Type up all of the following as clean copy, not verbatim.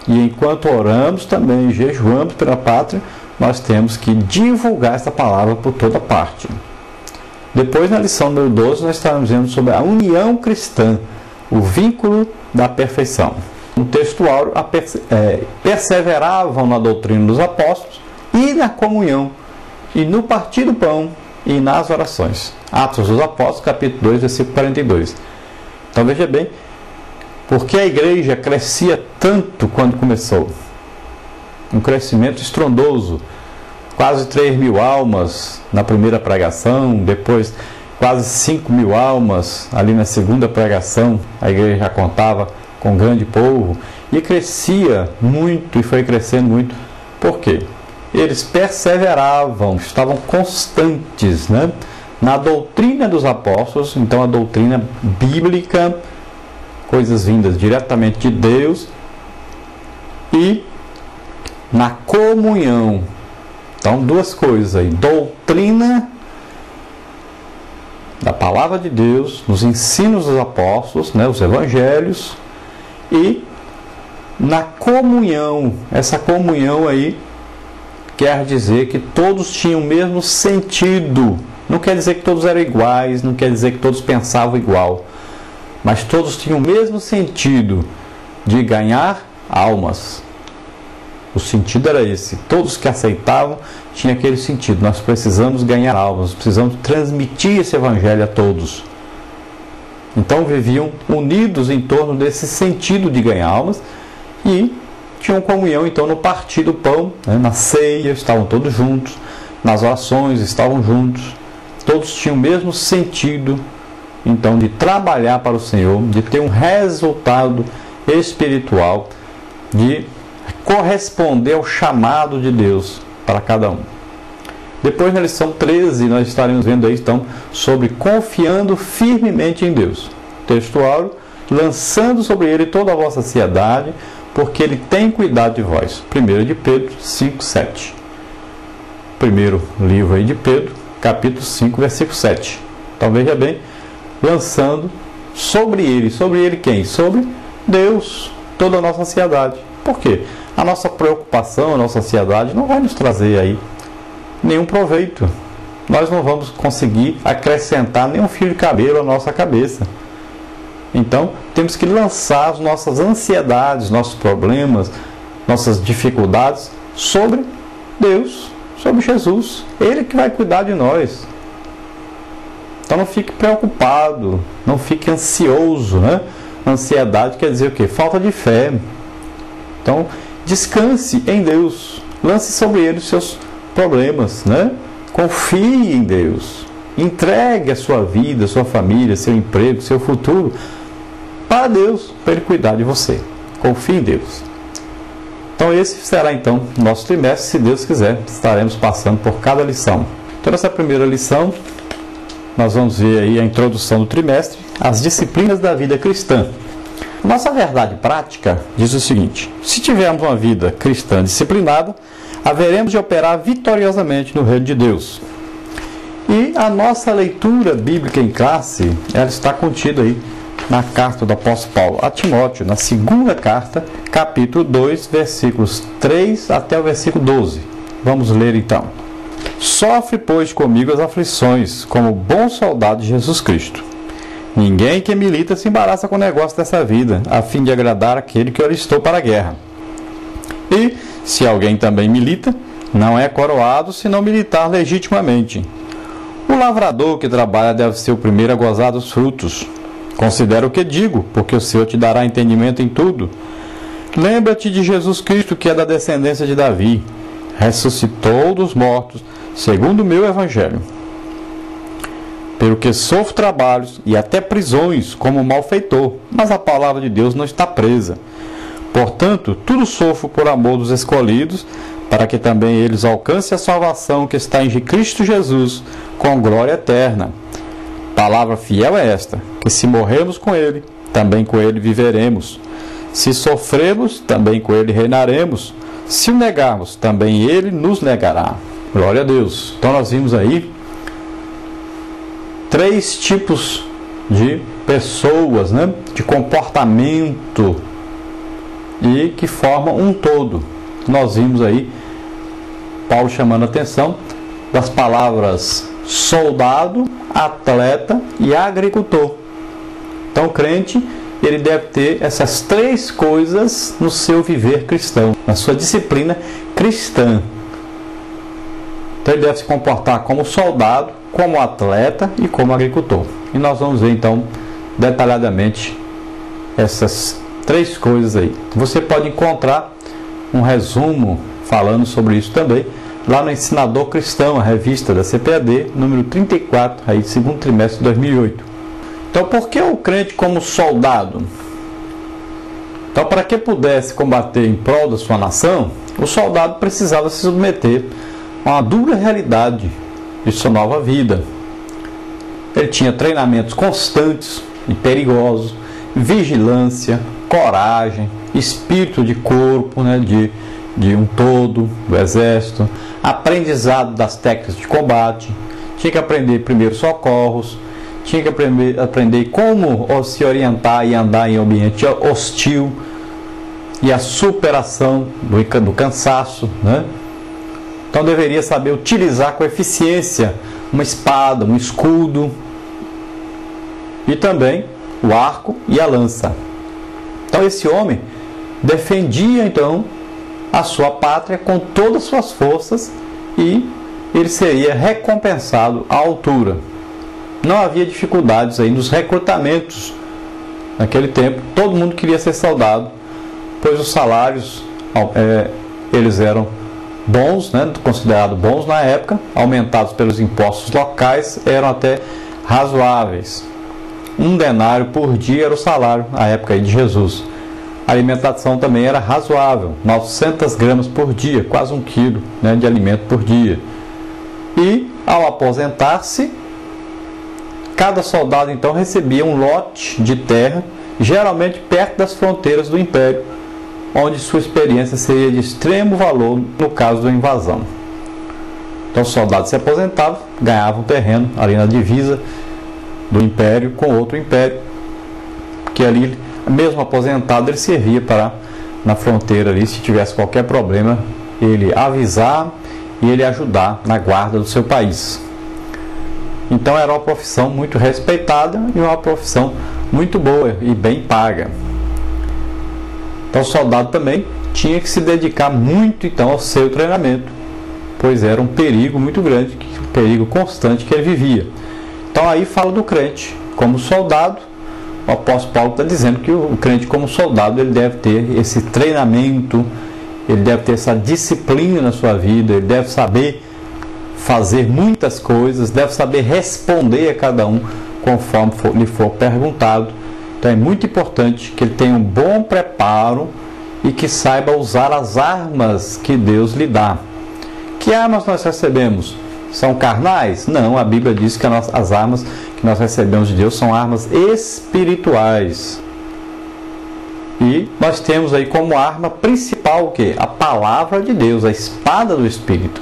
E enquanto oramos também, jejuamos pela pátria, nós temos que divulgar essa palavra por toda parte. Depois, na lição número 12, nós estaremos vendo sobre a união cristã, o vínculo da perfeição. No texto áureo, perseveravam na doutrina dos apóstolos e na comunhão, e no partir do pão e nas orações. Atos dos Apóstolos, capítulo 2, versículo 42. Então veja bem, porque a igreja crescia tanto quando começou. Um crescimento estrondoso. Quase 3.000 almas na primeira pregação, depois quase 5.000 almas ali na segunda pregação. A igreja já contava com um grande povo e crescia muito e foi crescendo muito. Por quê? Eles perseveravam, estavam constantes, né, na doutrina dos apóstolos, então a doutrina bíblica, coisas vindas diretamente de Deus, e na comunhão. Então, duas coisas aí: doutrina da palavra de Deus, nos ensinos dos apóstolos, né, os evangelhos, e na comunhão. Essa comunhão aí quer dizer que todos tinham o mesmo sentido. Não quer dizer que todos eram iguais, não quer dizer que todos pensavam igual, mas todos tinham o mesmo sentido de ganhar almas. O sentido era esse. Todos que aceitavam tinham aquele sentido. Nós precisamos ganhar almas, precisamos transmitir esse evangelho a todos. Então viviam unidos em torno desse sentido de ganhar almas e tinham comunhão então no partir do pão, né, na ceia, estavam todos juntos, nas orações estavam juntos. Todos tinham o mesmo sentido então de trabalhar para o Senhor, de ter um resultado espiritual, de corresponder ao chamado de Deus para cada um. Depois, na lição 13, nós estaremos vendo aí então sobre confiando firmemente em Deus. Texto áureo: lançando sobre ele toda a vossa ansiedade, porque ele tem cuidado de vós. 1 de Pedro 5, 7. Primeiro livro aí de Pedro, capítulo 5, versículo 7. Então veja bem, lançando sobre ele quem? Sobre Deus, toda a nossa ansiedade. Por quê? A nossa preocupação, a nossa ansiedade não vai nos trazer aí nenhum proveito. Nós não vamos conseguir acrescentar nenhum fio de cabelo à nossa cabeça. Então, temos que lançar as nossas ansiedades, nossos problemas, nossas dificuldades sobre Deus, sobre Jesus. Ele que vai cuidar de nós. Então, não fique preocupado, não fique ansioso, né? Ansiedade quer dizer o quê? Falta de fé. Então, descanse em Deus. Lance sobre ele os seus problemas, né? Confie em Deus. Entregue a sua vida, a sua família, seu emprego, seu futuro para Deus, para Ele cuidar de você. Confie em Deus. Então esse será então o nosso trimestre, se Deus quiser. Estaremos passando por cada lição. Então nessa primeira lição, nós vamos ver aí a introdução do trimestre, as disciplinas da vida cristã. Nossa verdade prática diz o seguinte: se tivermos uma vida cristã disciplinada, haveremos de operar vitoriosamente no reino de Deus. E a nossa leitura bíblica em classe, ela está contida aí na carta do apóstolo Paulo a Timóteo, na segunda carta, capítulo 2, versículos 3 até o versículo 12. Vamos ler então. Sofre, pois, comigo as aflições, como bom soldado de Jesus Cristo. Ninguém que milita se embaraça com o negócio dessa vida, a fim de agradar aquele que alistou para a guerra. E, se alguém também milita, não é coroado se não militar legitimamente. O lavrador que trabalha deve ser o primeiro a gozar dos frutos. Considera o que digo, porque o Senhor te dará entendimento em tudo. Lembra-te de Jesus Cristo, que é da descendência de Davi. Ressuscitou dos mortos, segundo o meu evangelho. Pelo que sofro trabalhos e até prisões como malfeitor, mas a palavra de Deus não está presa. Portanto, tudo sofro por amor dos escolhidos, para que também eles alcancem a salvação que está em Cristo Jesus, com glória eterna. Palavra fiel é esta, que se morrermos com Ele, também com Ele viveremos. Se sofrermos, também com Ele reinaremos. Se o negarmos, também Ele nos negará. Glória a Deus. Então nós vimos aí 3 tipos de pessoas, né? De comportamento e que formam um todo. Nós vimos aí Paulo chamando a atenção das palavras soldado, atleta e agricultor. Então o crente, ele deve ter essas três coisas no seu viver cristão, na sua disciplina cristã. Então ele deve se comportar como soldado, como atleta e como agricultor. E nós vamos ver então detalhadamente essas três coisas aí. Você pode encontrar um resumo falando sobre isso também lá no Ensinador Cristão, a revista da CPAD, número 34, aí, segundo trimestre de 2008. Então, por que o crente como soldado? Então, para que pudesse combater em prol da sua nação, o soldado precisava se submeter a uma dura realidade de sua nova vida. Ele tinha treinamentos constantes e perigosos, vigilância, coragem, espírito de corpo, né, de um todo, do exército, aprendizado das técnicas de combate, tinha que aprender primeiros socorros, tinha que aprender como se orientar e andar em ambiente hostil, e a superação do cansaço, né? Então deveria saber utilizar com eficiência uma espada, um escudo, e também o arco e a lança. Então esse homem defendia então a sua pátria com todas as suas forças e ele seria recompensado à altura. Não havia dificuldades aí nos recrutamentos. Naquele tempo, todo mundo queria ser soldado, pois os salários eles eram bons, né, considerados bons na época, aumentados pelos impostos locais, eram até razoáveis. 1 denário por dia era o salário na época aí de Jesus. A alimentação também era razoável, 900 gramas por dia, quase 1 quilo, né, de alimento por dia. E, ao aposentar-se, cada soldado então recebia um lote de terra, geralmente perto das fronteiras do império, onde sua experiência seria de extremo valor no caso da invasão. Então o soldado se aposentava, ganhava um terreno ali na divisa do império com outro império, que ali, mesmo aposentado, ele servia para, na fronteira ali, se tivesse qualquer problema, ele avisar e ele ajudar na guarda do seu país. Então era uma profissão muito respeitada e uma profissão muito boa e bem paga. Então o soldado também tinha que se dedicar muito então ao seu treinamento, pois era um perigo muito grande, um perigo constante que ele vivia. Então aí fala do crente como soldado. O apóstolo Paulo está dizendo que o crente como soldado ele deve ter esse treinamento, ele deve ter essa disciplina na sua vida, ele deve saber fazer muitas coisas, deve saber responder a cada um conforme lhe for perguntado. Então é muito importante que ele tenha um bom preparo e que saiba usar as armas que Deus lhe dá. Que armas nós recebemos? São carnais? Não, a Bíblia diz que as armas que nós recebemos de Deus são armas espirituais. E nós temos aí como arma principal o quê? A palavra de Deus, a espada do Espírito.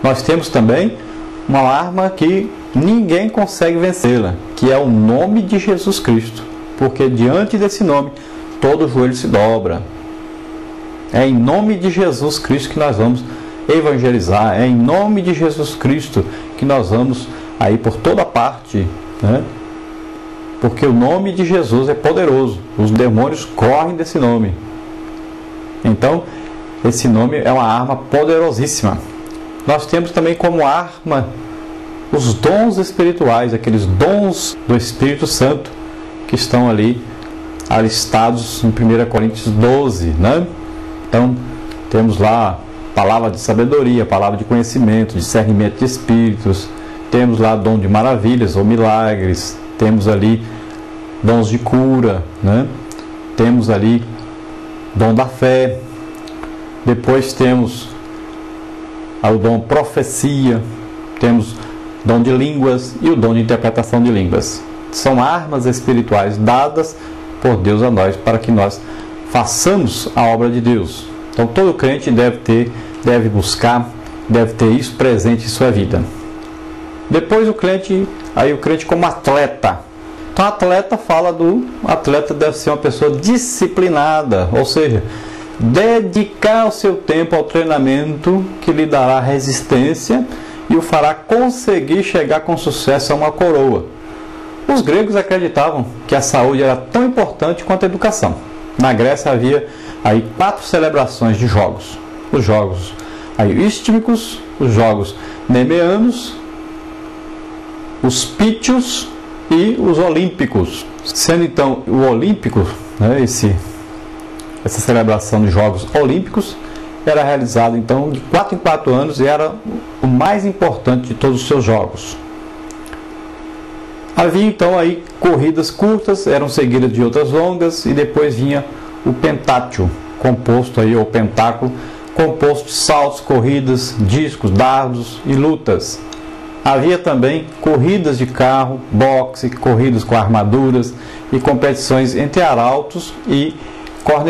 Nós temos também uma arma que ninguém consegue vencê-la, que é o nome de Jesus Cristo. Porque diante desse nome, todo joelho se dobra. É em nome de Jesus Cristo que nós vamos evangelizar, é em nome de Jesus Cristo que nós vamos aí por toda parte, né? Porque o nome de Jesus é poderoso, os demônios correm desse nome. Então, esse nome é uma arma poderosíssima. Nós temos também como arma os dons espirituais, aqueles dons do Espírito Santo que estão ali alistados em 1 Coríntios 12, né? Então, temos lá palavra de sabedoria, palavra de conhecimento, discernimento de espíritos, temos lá dom de maravilhas ou milagres, temos ali dons de cura, né? Temos ali dom da fé, depois temos o dom profecia, temos dom de línguas e o dom de interpretação de línguas. São armas espirituais dadas por Deus a nós para que nós façamos a obra de Deus. Então todo crente deve buscar, deve ter isso presente em sua vida. Depois o crente como atleta. Então, atleta fala do atleta deve ser uma pessoa disciplinada, ou seja, dedicar o seu tempo ao treinamento que lhe dará resistência e o fará conseguir chegar com sucesso a uma coroa. Os gregos acreditavam que a saúde era tão importante quanto a educação. Na Grécia havia aí 4 celebrações de jogos. Os jogos istímicos, os jogos nemeanos, os pítios e os olímpicos. Sendo então o olímpico, né, essa celebração de Jogos Olímpicos era realizada então de 4 em 4 anos e era o mais importante de todos os seus jogos. Havia então aí corridas curtas, eram seguidas de outras longas, e depois vinha o pentátil, composto aí, ou pentáculo, composto de saltos, corridas, discos, dardos e lutas. Havia também corridas de carro, boxe, corridas com armaduras e competições entre arautos e corneteiros.